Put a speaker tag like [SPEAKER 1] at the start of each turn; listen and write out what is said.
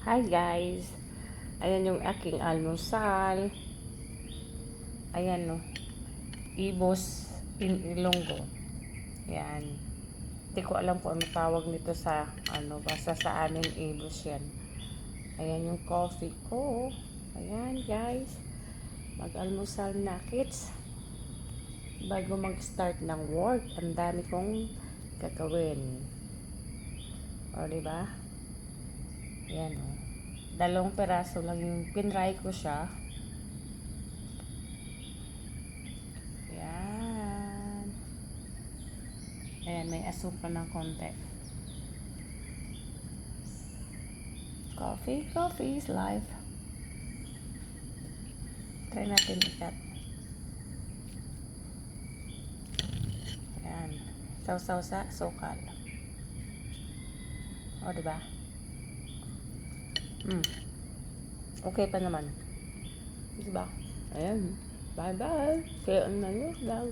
[SPEAKER 1] Hi guys! Ayan yung aking almusal. Ayan no. Ibos Ilonggo. Ayan. Hindi ko alam kung ano tawag nito sa basta sa amin ibos yan. Ayan yung coffee ko. Ayan guys. Mag-almusal na kids. Bago mag-start ng work, ang dami kong gagawin. O diba? Ayan o. 2 peraso lang yung pinry ko siya. Ayan. Ayan, may asukal ng konti. Coffee is life. Try natin ikat. Ayan. Sausaw sa sukal. O, diba? Okay pa naman. Diba? Ayan. Bye-bye. Kaya ano na yun daw.